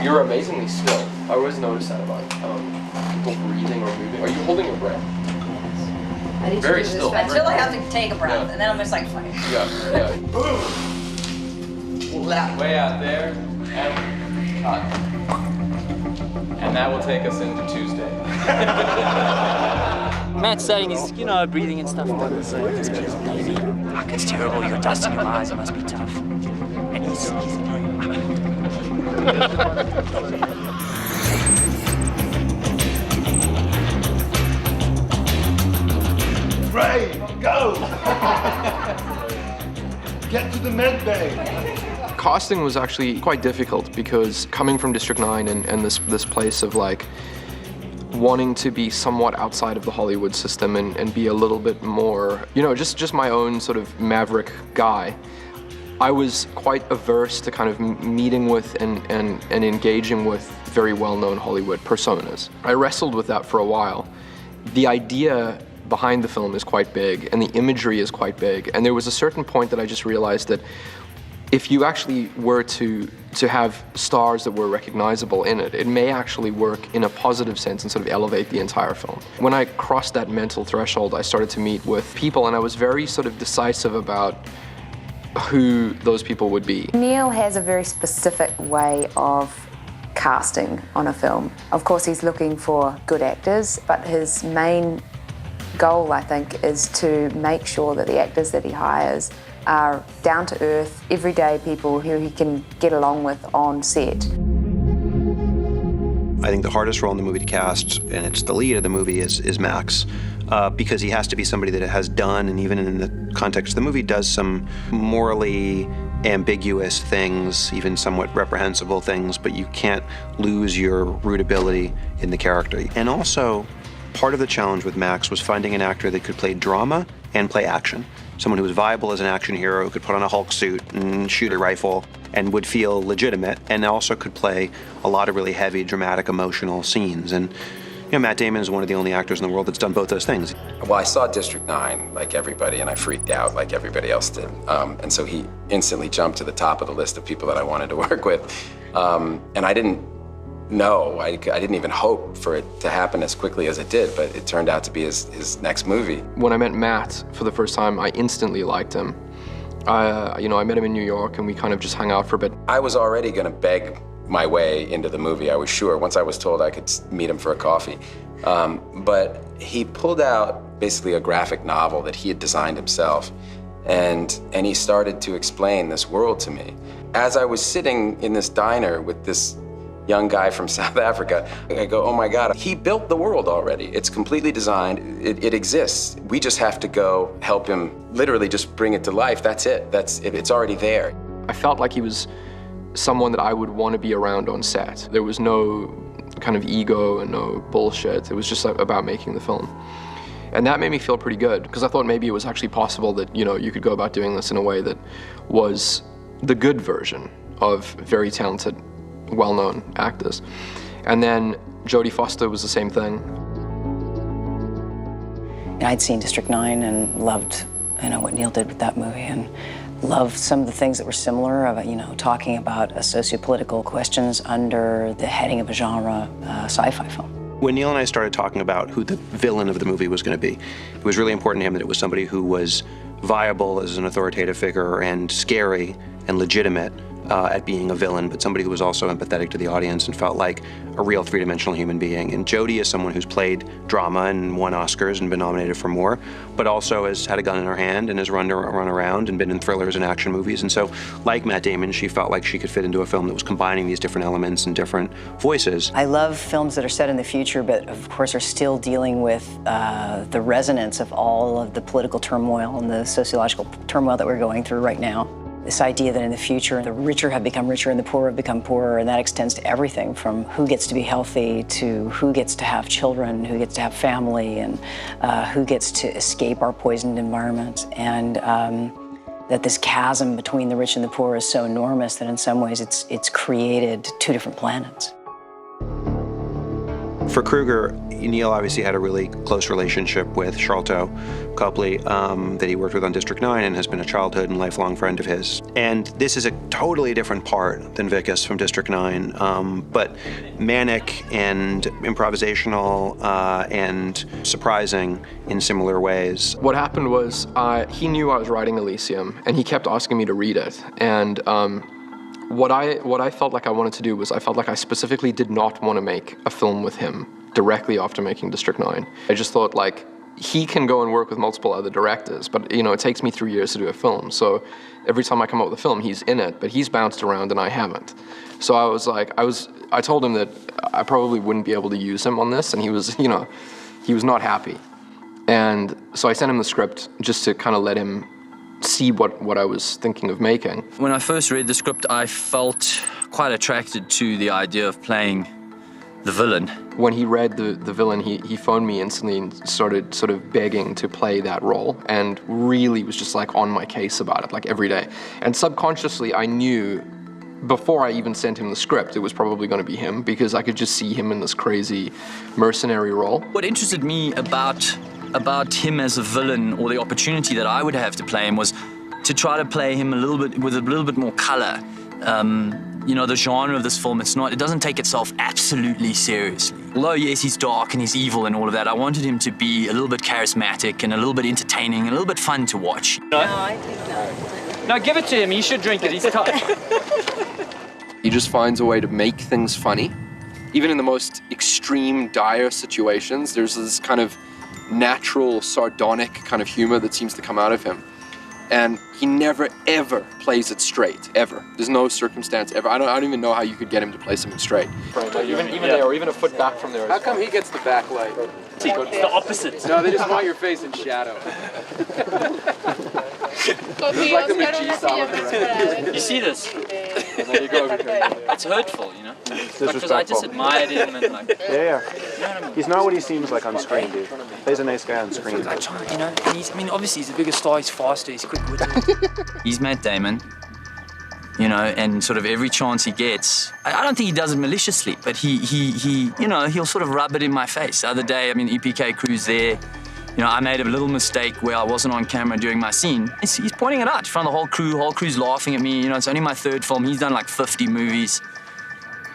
You're amazingly still. I always notice that about people breathing or moving. Are you holding your breath? I need Very to do still. this Until I have to take a breath, and then I'm just like, fuck it. Yeah. Boom! Way out there, and cut. And that will take us into Tuesday. Matt's saying he's, breathing and stuff. Maybe. Fuck, it's terrible. You got dust in your eyes. It must be tough. And he's Ray, go! Get to the med bay. Casting was actually quite difficult because coming from District 9 and this place of like wanting to be somewhat outside of the Hollywood system and be a little bit more, just my own sort of maverick guy, I was quite averse to kind of meeting with and engaging with very well-known Hollywood personas. I wrestled with that for a while. The idea behind the film is quite big and the imagery is quite big, and there was a certain point that I just realized that if you actually were to have stars that were recognizable in it, it may actually work in a positive sense and sort of elevate the entire film. When I crossed that mental threshold, I started to meet with people, and I was very sort of decisive about who those people would be. Neil has a very specific way of casting on a film. Of course, he's looking for good actors, but his main goal, I think, is to make sure that the actors that he hires are down-to-earth, everyday people who he can get along with on set. I think the hardest role in the movie to cast, and it's the lead of the movie, is Max, because he has to be somebody that has done, and even in the context of the movie, does some morally ambiguous things, even somewhat reprehensible things, but you can't lose your rootability in the character. And also, part of the challenge with Max was finding an actor that could play drama and play action. Someone who was viable as an action hero, who could put on a Hulk suit and shoot a rifle and would feel legitimate, and also could play a lot of really heavy, dramatic, emotional scenes. And Matt Damon is one of the only actors in the world that's done both those things. Well, I saw District 9 like everybody, and I freaked out like everybody else did. And so he instantly jumped to the top of the list of people that I wanted to work with. And I didn't know, I didn't even hope for it to happen as quickly as it did, but it turned out to be his next movie. When I met Matt for the first time, I instantly liked him. I met him in New York and we kind of just hung out for a bit. I was already gonna beg my way into the movie, I was sure, once I was told I could meet him for a coffee. But he pulled out basically a graphic novel that he had designed himself, and he started to explain this world to me. As I was sitting in this diner with this young guy from South Africa, I go, oh my God, he built the world already. It's completely designed, it exists. We just have to go help him literally just bring it to life. That's it, it's already there. I felt like he was someone that I would want to be around on set. There was no kind of ego and no bullshit. It was just about making the film. And that made me feel pretty good, because I thought maybe it was actually possible that, you could go about doing this in a way that was the good version of very talented, well-known actors. And then Jodie Foster was the same thing. I'd seen District 9 and loved, what Neil did with that movie, and loved some of the things that were similar, about, talking about sociopolitical questions under the heading of a genre sci-fi film. When Neil and I started talking about who the villain of the movie was going to be, it was really important to him that it was somebody who was viable as an authoritative figure and scary and legitimate at being a villain, but somebody who was also empathetic to the audience and felt like a real three-dimensional human being. And Jodie is someone who's played drama and won Oscars and been nominated for more, but also has had a gun in her hand and has run around and been in thrillers and action movies. And so, like Matt Damon, she felt like she could fit into a film that was combining these different elements and different voices. I love films that are set in the future, but of course are still dealing with the resonance of all of the political turmoil and the sociological turmoil that we're going through right now. This idea that in the future, the richer have become richer and the poorer have become poorer, and that extends to everything from who gets to be healthy to who gets to have children, who gets to have family, and who gets to escape our poisoned environment. And that this chasm between the rich and the poor is so enormous that in some ways it's created two different planets. For Kruger, Neil obviously had a really close relationship with Sharlto Copley that he worked with on District 9 and has been a childhood and lifelong friend of his. And this is a totally different part than Vicus from District 9, but manic and improvisational and surprising in similar ways. What happened was he knew I was writing ELYSIUM, and he kept asking me to read it. And what I felt like I wanted to do was I felt like I specifically did not want to make a film with him directly after making District 9. I just thought, like, he can go and work with multiple other directors, but you know, it takes me 3 years to do a film. So every time I come up with a film, he's in it, but he's bounced around and I haven't. So I was like, I told him that I probably wouldn't be able to use him on this, and he was, you know, he was not happy. And so I sent him the script just to kind of let him see what I was thinking of making. When I first read the script, I felt quite attracted to the idea of playing the villain. When he read the villain, he phoned me instantly and started sort of begging to play that role, and really was just like on my case about it, like every day. And subconsciously, I knew before I even sent him the script, it was probably going to be him, because I could just see him in this crazy mercenary role. What interested me about him as a villain, or the opportunity that I would have to play him, was to try to play him with a little bit more color. You know, the genre of this film, it doesn't take itself absolutely seriously. Although, yes, he's dark and he's evil and all of that, I wanted him to be a little bit charismatic and a little bit entertaining and a little bit fun to watch. No, I think No, give it to him. He should drink it. He's tough. He just finds a way to make things funny. Even in the most extreme, dire situations, there's this kind of natural, sardonic kind of humor that seems to come out of him. And he never, ever plays it straight, ever. There's no circumstance ever. I don't even know how you could get him to play something straight. Right, like even there, or even a foot back from there. How come he gets the backlight? See, it's the opposite. No, they just want your face in shadow. It's like the Machi. You see this? And there you go. It's hurtful, you know? Because I just admired him and like... Yeah. You know what I mean? He's not what he seems like on screen, dude. He's a nice guy on screen. I try, you know, and obviously he's the biggest star, he's faster, he's quick-witted. He's Matt Damon, you know, and sort of every chance he gets, I don't think he does it maliciously, but he you know, he'll sort of rub it in my face. The other day, I mean, EPK crew's there. You know, I made a little mistake where I wasn't on camera during my scene. He's pointing it out in front of the whole crew's laughing at me. You know, it's only my third film. He's done like 50 movies.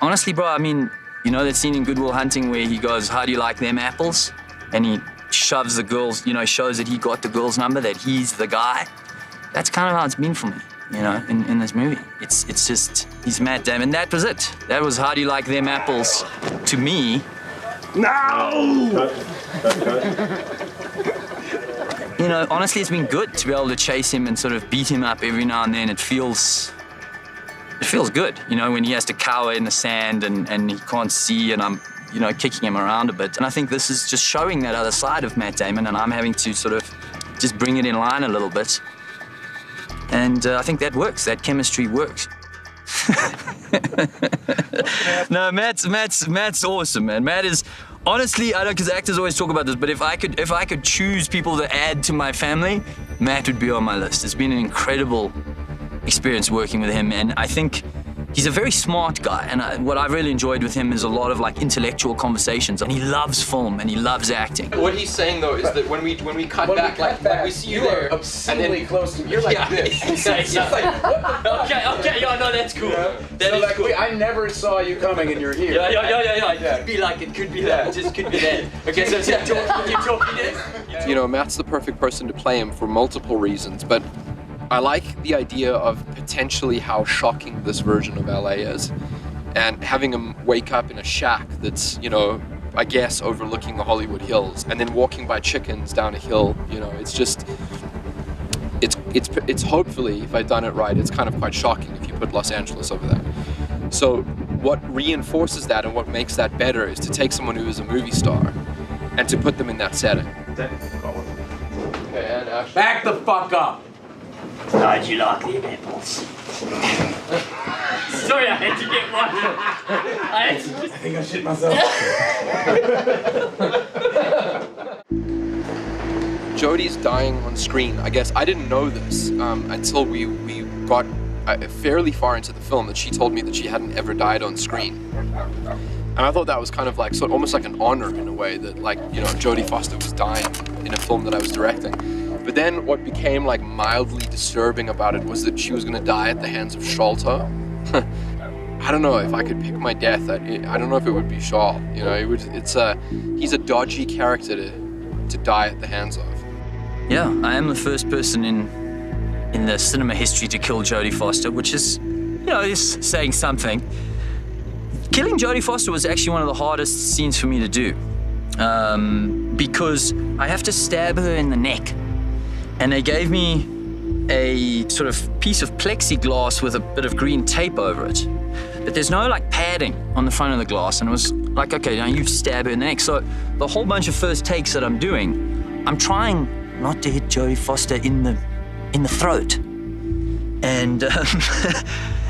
Honestly, bro, I mean, you know that scene in Good Will Hunting where he goes, "How do you like them apples?" And he shoves the girls, you know, shows that he got the girl's number, that he's the guy. That's kind of how it's been for me, you know, in this movie. It's just, he's Matt Damon. That was it. That was "How do you like them apples?" to me. No! You know, honestly, it's been good to be able to chase him and sort of beat him up every now and then. It feels good, you know, when he has to cower in the sand and he can't see and I'm, you know, kicking him around a bit. And I think this is just showing that other side of Matt Damon, and I'm having to sort of just bring it in line a little bit. And I think that works. That chemistry works. No, Matt's awesome, man. Matt is, honestly, I know, because actors always talk about this, but if I could choose people to add to my family, Matt would be on my list. It's been an incredible experience working with him, and I think he's a very smart guy, and what I've really enjoyed with him is a lot of like intellectual conversations, and he loves film and he loves acting. What he's saying though is that when we cut back, like we see you there, obscenely close to me. You're like this. It's like, what the okay, yeah, no, that's cool. That is cool. I never saw you coming and you're here. Yeah. It could be that. It just could be that. Okay, so you're talking this? You know, Matt's the perfect person to play him for multiple reasons, but I like the idea of potentially how shocking this version of LA is, and having him wake up in a shack that's, you know, I guess overlooking the Hollywood Hills, and then walking by chickens down a hill. You know, it's just, it's hopefully, if I've done it right, it's kind of quite shocking if you put Los Angeles over that. So what reinforces that and what makes that better is to take someone who is a movie star and to put them in that setting. Okay, and action. Back the fuck up! How'd you like them apples? Sorry, I had to get one. I think I shit myself. Jodie's dying on screen. I guess I didn't know this until we got fairly far into the film, that she told me that she hadn't ever died on screen. And I thought that was kind of like, almost like an honor in a way that, like, you know, Jodie Foster was dying in a film that I was directing. But then what became like mildly disturbing about it was that she was gonna die at the hands of Sholto. I don't know if I could pick my death. I don't know if it would be Shaw. You know, he's a dodgy character to die at the hands of. Yeah, I am the first person in the cinema history to kill Jodie Foster, which is, you know, is saying something. Killing Jodie Foster was actually one of the hardest scenes for me to do, because I have to stab her in the neck. And they gave me a sort of piece of plexiglass with a bit of green tape over it. But there's no like padding on the front of the glass, and it was like, okay, now you stab her in the neck. So the whole bunch of first takes that I'm doing, I'm trying not to hit Jodie Foster in the throat. And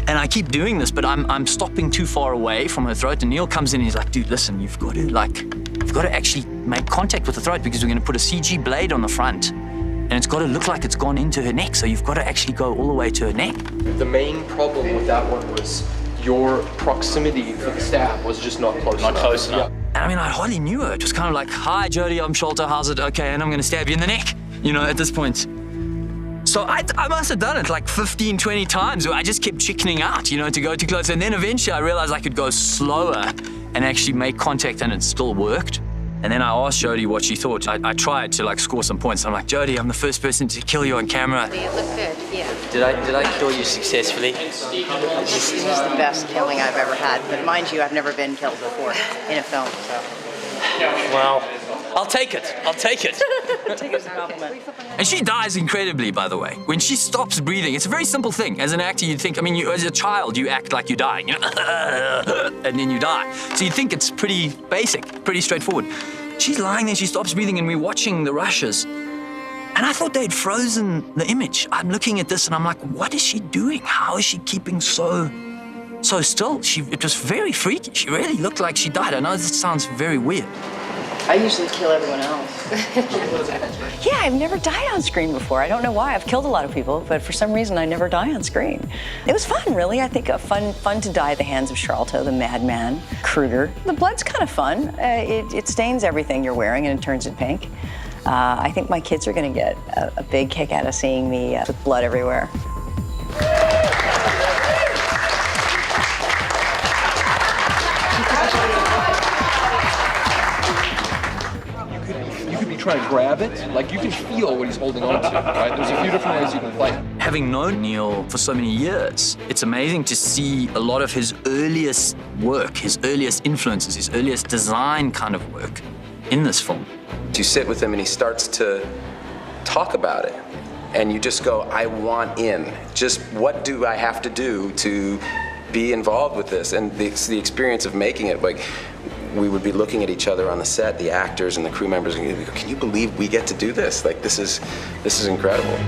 and I keep doing this, but I'm stopping too far away from her throat. And Neil comes in and he's like, dude, listen, you've got to actually make contact with the throat, because we're going to put a CG blade on the front. And it's got to look like it's gone into her neck, so you've got to actually go all the way to her neck. The main problem with that one was your proximity for the stab was just not close enough. Not close enough. And I mean, I hardly knew her. It was kind of like, hi, Jodie, I'm Sholto, how's it? Okay, and I'm going to stab you in the neck, you know, at this point. So I must have done it like 15, 20 times where I just kept chickening out, you know, to go too close. And then eventually I realized I could go slower and actually make contact, and it still worked. And then I asked Jodie what she thought. I tried to like score some points. I'm like, Jodie, I'm the first person to kill you on camera. You look good, yeah. Did I kill you successfully? This is the best killing I've ever had. But mind you, I've never been killed before in a film, so. Well, I'll take it. I'll take it. Take it as a compliment. And she dies incredibly, by the way. When she stops breathing, it's a very simple thing. As an actor, you'd think, I mean, as a child, you act like you're dying, you know, and then you die. So you think it's pretty basic, pretty straightforward. She's lying there, she stops breathing, and we're watching the rushes. And I thought they'd frozen the image. I'm looking at this and I'm like, what is she doing? How is she keeping so still? It was very freaky. She really looked like she died. I know this sounds very weird. I usually kill everyone else. Yeah, I've never died on screen before. I don't know why. I've killed a lot of people, but for some reason I never die on screen. It was fun, really. I think fun to die at the hands of Sholto, the madman, Kruger. The blood's kind of fun. It stains everything you're wearing and it turns it pink. I think my kids are going to get a big kick out of seeing me with blood everywhere. Try to grab it, like you can feel what he's holding on to, right? There's a few different ways you can play. Having known Neil for so many years, it's amazing to see a lot of his earliest work, his earliest influences, his earliest design kind of work in this film. You sit with him and he starts to talk about it, and you just go, I want in. Just what do I have to do to be involved with this? And the experience of making it, like, we would be looking at each other on the set, the actors and the crew members, and we'd go, can you believe we get to do this? Like, this is incredible.